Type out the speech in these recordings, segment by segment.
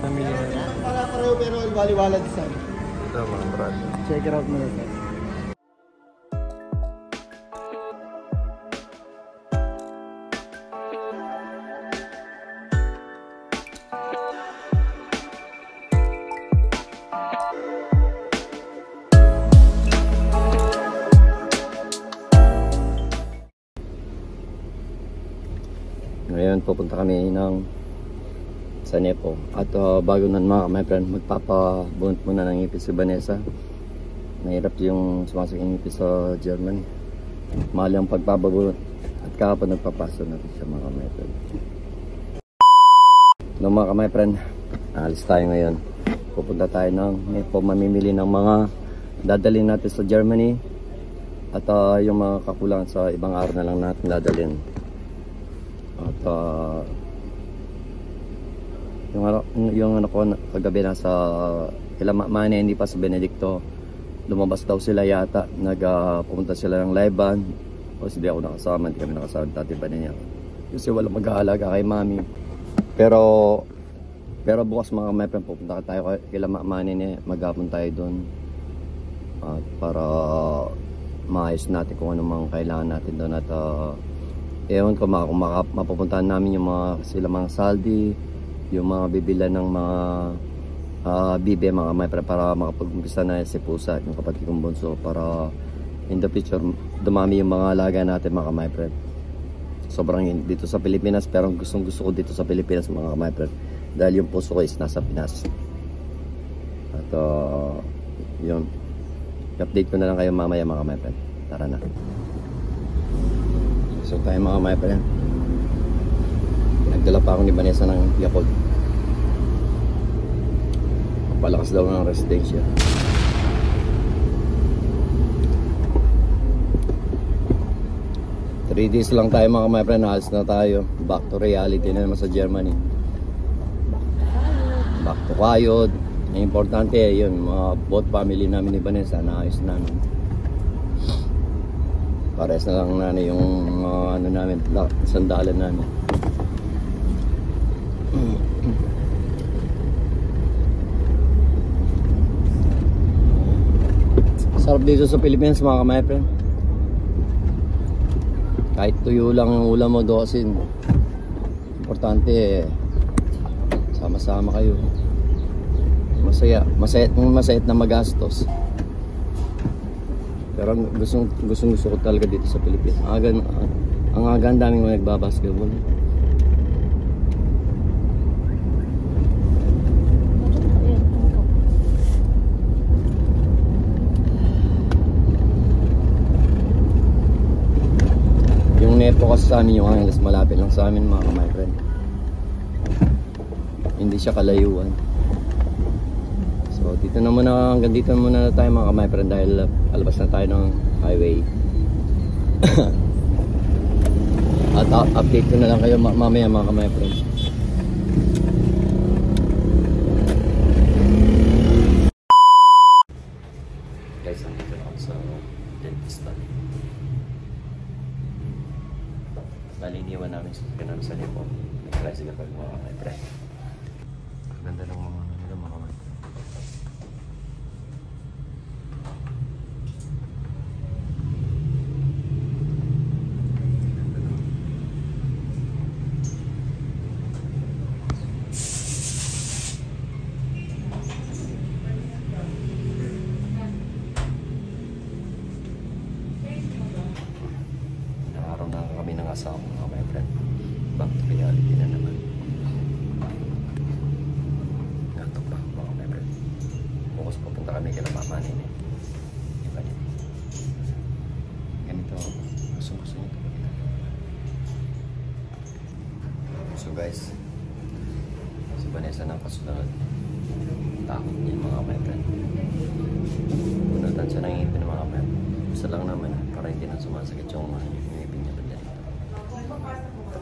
Namili na rin. Para-pareho pero wali-wala design. Ito mga brad. Check it out muna sir. Ngayon pupunta kami ng sa Nepo. At bago nun my friend, magpapabunot muna ng ngipis si Vanessa. Mahirap yung sumasok yung ngipis sa Germany. Mahal yung pagpapabunot. At kahapon nagpapaso natin siya mga my friend. No mga my friend, alis tayo ngayon. Pupunta tayo ng Nepo, mamimili ng mga dadalhin natin sa Germany. At yung mga kakulangan sa ibang araw na lang natin dadalhin. At yung ano ko kagabi nasa Mane, hindi pa sa Benedicto, lumabas daw sila yata, pumunta sila ng live band. Kasi di ako nakasama, hindi kami nakasama dati ba niya kasi wala mag-aalaga kay mami. Pero bukas mga my friend, pupunta tayo kila Mane, maghapon tayo doon at para maayos natin kung ano mga kailangan natin doon. At ewan ko kung mapupuntahan namin yung sila mga saldi, yung mga bibila ng mga bibe mga my friend, para makapag-umpisa na si Pusa, yung kapatid kong bunso, para in the future dumami yung mga alaga natin mga my friend. Sobrang dito sa Pilipinas, pero gusto ko dito sa Pilipinas mga my friend, dahil yung puso ko is nasa Pinas. At yun, update ko na lang kayo mamaya mga my friend. Tara na. So tayo mga my friend, nagdala pa ako ni Vanessa ng Yakult. Palakas daw ng residensya. Three days lang tayo mga my friend, halos na tayo. Back to reality na naman sa Germany. Back to kayod. Ang importante yun, mga both family namin ni Vanessa, naayos namin. Pares na lang na yung ano namin, sandalan namin. Sarap dito sa Pilipinas mga my friend. Kahit tuyo lang yung ulam mo, dosin. Importante sama-sama kayo. Masayat na magastos. Pero gusto ko talaga dito sa Pilipinas. Ang daming mga nagbabasketball. Yung Nepo kasi sa amin, yung Angeles, malapit lang sa amin mga my friend. Hindi siya kalayuan. So dito na muna, hanggang dito muna tayo mga my friend, dahil alabas na tayo ng highway. At update ko na lang kayo mamaya mga my friend. Guys, nandito na ako sa dentist. Baliniwan namin sa kanal sa Nepo. Nag-classic ako mga my friend. Ganda ng mga my friend. Asawa mga my friend, back to reality na naman. Natok pa mga my friend. Bukas pupunta kami kila Mama Nene. Diba niya? Ganito, gusto niya ito. So guys, si Vanessa ng kasunod. Takot niya mga my friend. Punutan siya ng ngipin ng mga my friend. Isa lang naman para hindi na sumasakit yung ngipin niya.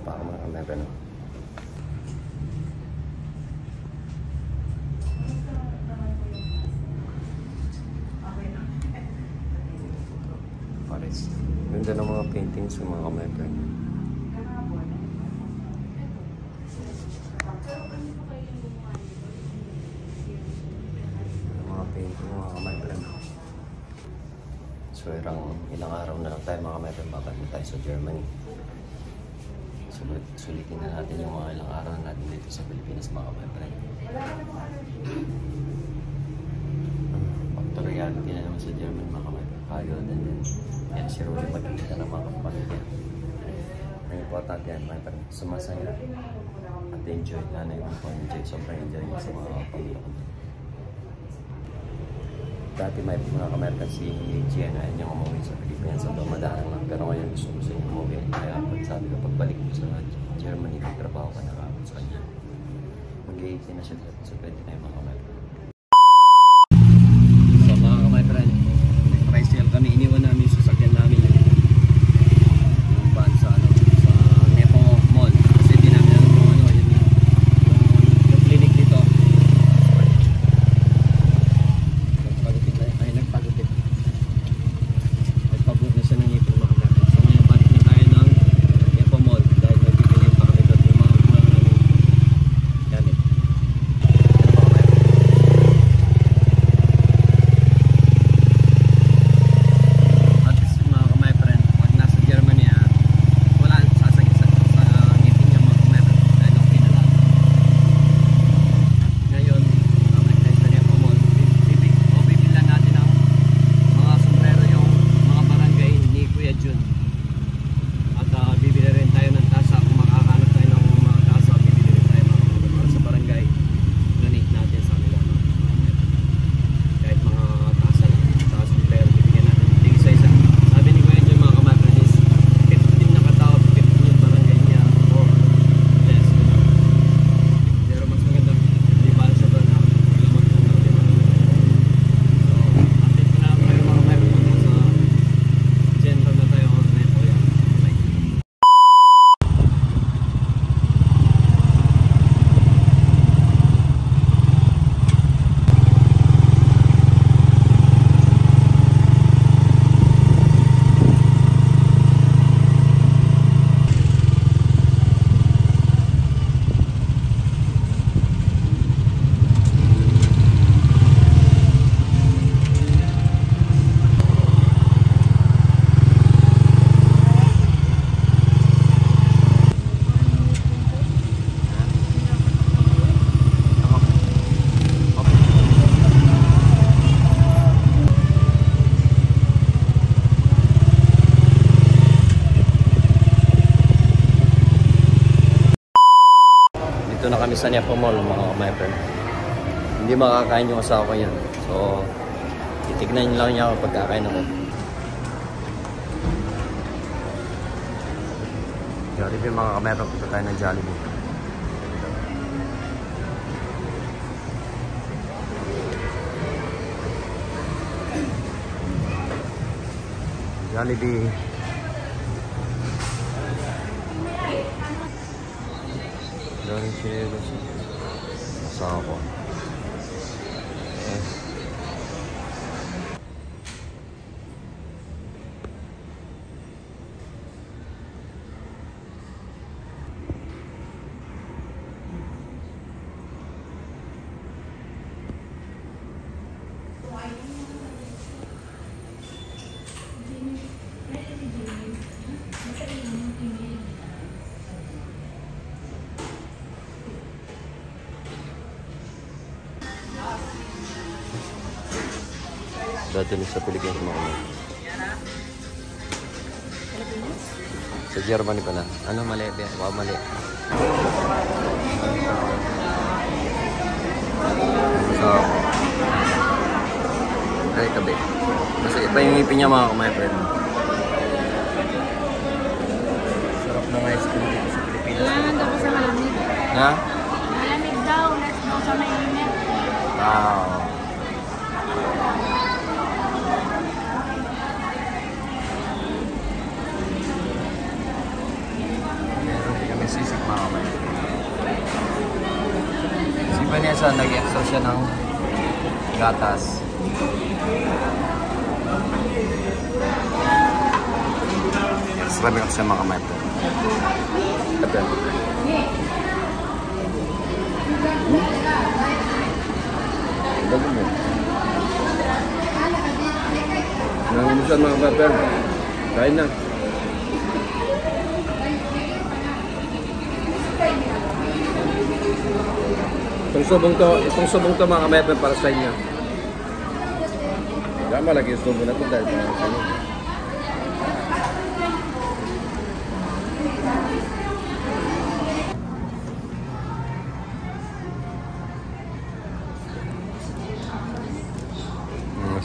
Para mga kamera no. Pares. Ganda ng mga paintings ng mga kamera. Thank you mga kamay-friend. So ilang araw na lang tayo mga kamay-friend, babalik tayo sa Germany. Sulitin na natin yung mga ilang araw natin dito sa Pilipinas mga kamay-friend. Back to reality na naman sa Germany mga kamay-friend. Kagod and then yan si Rolly magkikita ng mga kapamilya. Ang importante yan mga kamay-friend, sumasaya at enjoy. Lalo yung enjoy, sobrang enjoy yung sa mga pamilya ko. Dati may mga kamay-friend si Gianna ay niyang umuwi sa Pilipinas sa Madalang lang. Pero ngayon gusto niya umuwi. Kaya sabi ko pagbalik mo sa Germany, magtrabaho ka na kapag sa kanya. Mag-18 na siya so pwede na yung mga kamay-friend. So mga kamay-friend, may tricycle kami. Iniwan namin yung sasakyan namin yung van sa Nepo Mall. Kasi di namin alam kung ano yung clinic dito. Nagpagod na siya ng ipon mga kapatid. So ngayon balik na tayo ng Nepo Mall dahil nagpipilihan pa kami doon yung mga namin gamit. At mga kamay friend, pag nasa Germany wala sasagit sa ngipin niya mga kamay friend dahil okay na lang. Ngayon, balik tayo sa Nepo Mall. Bibilan natin ang mga sombrero yung mga barangay ni Kuya Jun. At bibili rin tayo ng tasa. Kung makakahanap tayo ng mga tasa, bibili rin tayo mga para sa barangay. Donate natin sa kanila. Kahit mga tasa lang. Sa sombrero, bibigyan natin. Hindi isa-isa. Sabi ni Kuya Jun mga kamay-friend is 15 na katao, 15 yung barangay niya or less. Pero mas maganda hindi para sa doon. Lamot na natin. Update ko na kayo mga kamay-friend sa general na tayo ako na ito yan. Dito na kami sa Nepo Mall mga kamay-friend. Hindi makakain yung asawa ko yan. So, titignan nyo lang niya ako pagkakain ako. Jollibee mga kamay-friend, punta tayo ng Jollibee. Jollibee. Daming chinelas. Asawa ko. Dati sa Pilipinas mga kamay. Sa Germany pala. Ano mali? Wow, mali. So, ay tabi. Kasi iba yung ngipin niya mga kamay friend. Sarap ng ice cream dito sa Pilipinas. Tapos sa malamig. Ha? Malamig daw. Let's go sa mainit. Wow. Sisig mga kamay. Si Vanessa, nag-extra siya ng gatas. Sabi ko siya mga kamay. Ito. Dali mo. Naubusan mga kapatid. Kain na. Itong subong to mga kapatid para sa inyo. Kaya malaki yung subo na ito dahil para sa inyo.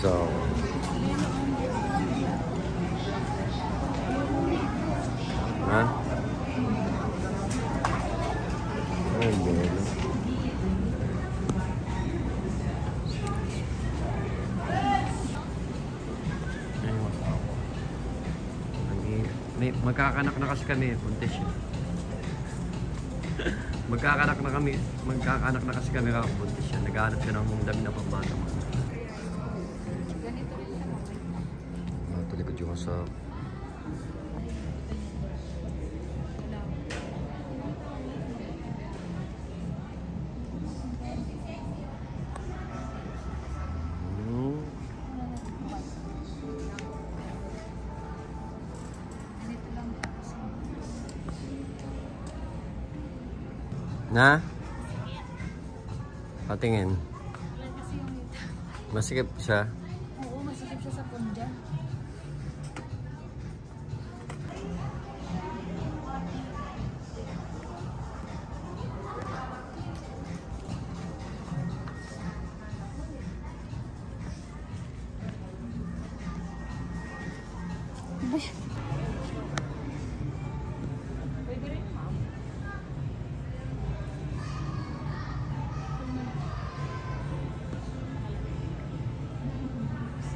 So, ha? Ay, bulo. Magkakanak na kasi kami, puntis yun. Magkakanak na kasi kami puntis yun. Naghahanap siya ng dami na pambata mo. Talikod yung sa na? Patingin. Masikip siya? Oo, masikip siya sa punda.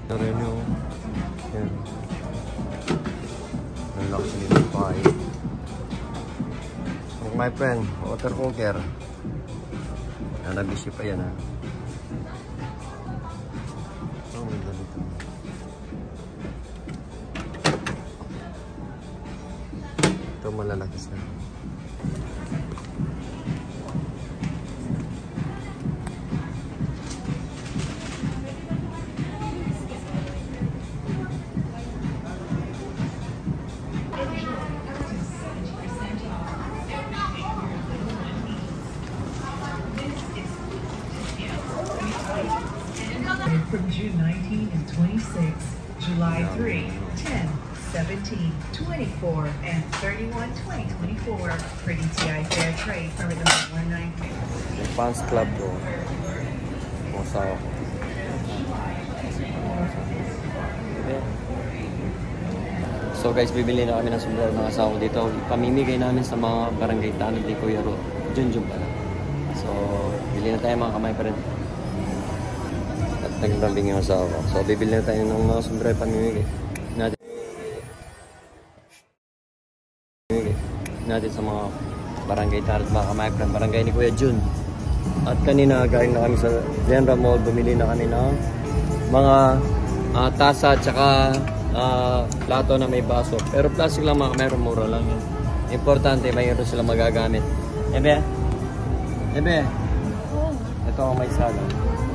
Ito rin yung yan. Nalaki nito pa eh. My friend, water cooker. Nabisi pa yan ha. Oh, may ganito. Ito malalaki siya. From June 19 and 26, July 3, 10, 17, 24, and 31, 2024. Pretty TI Fair Trade, permit number 193. Fans Club ko. Masawa ko. So guys, bibili na kami ng sombrero ng asawa ko dito. Pamimigay namin sa mga barangay tanod ni Kuya Ro. Junjun pala. So, bili na tayo mga kamay pa rin. At nagdambing yung asawa ko. So, bibili na tayo ng mga sombrero pamimigay natin sa mga barangay tanod, mga kamay pa rin. Barangay ni Kuya Jun. At kanina, galing na kami sa General Mall. Bumili na kami ng mga tasa at saka plato na may baso. Pero plastic lang mga kamay, mura lang yun. Importante, mayroon sila magagamit. Ebe? Ebe? Ito ang may sala.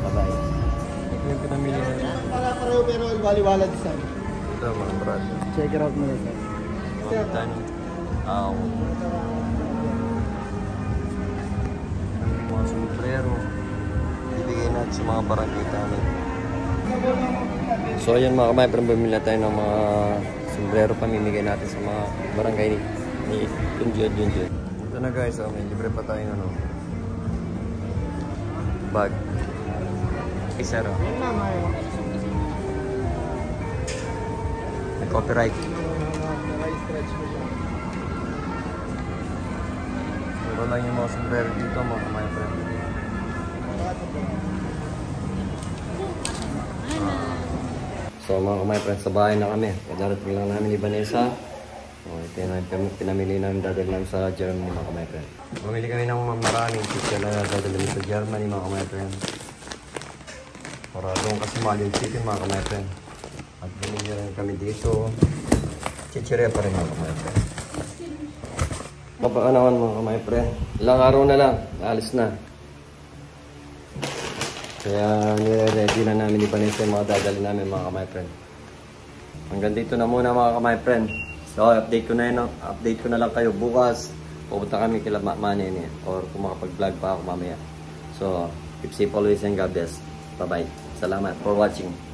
Bye-bye. Ito yung pinamili na yun. Pareho pero baliwala design. Ito mga brad. Check it out muna sir. Mga tanong. Mga sombrero. Ibigay natin sa mga barangay namin. So ayan mga kamay, pero bumili tayo ng mga sombrero pamimigay natin sa mga barangay ni Junjun. Ito na guys, may libre pa tayo ano, bag. Isa ro. May copyright. Pero lang yung mga sombrero dito mga kamay friend. So mga kamay friend, sa bahay na kami. Kadarating lang namin ni Vanessa. Ito yung pinamili namin, dadali namin sa Germany mga kamay friend. Bumili kami ng maraming chicken na dadali sa Germany mga kamay friend. Para doon kasi mahal yung chicken mga kamay friend. At bumili rin kami dito. Chichirya pa rin mga kamay friend. Mapakanawan mga kamay friend. Ilang araw na lang, alis na. Kaya nire-ready na namin ni Vanessa yung mga dadali namin mga kamay friend. hanggang dito na muna mga my friend. So update ko na lang kayo bukas. Pupunta kami kila Manene or kung makapag-vlog pa ako mamaya. So keep safe always and God bless. Bye bye. Salamat for watching.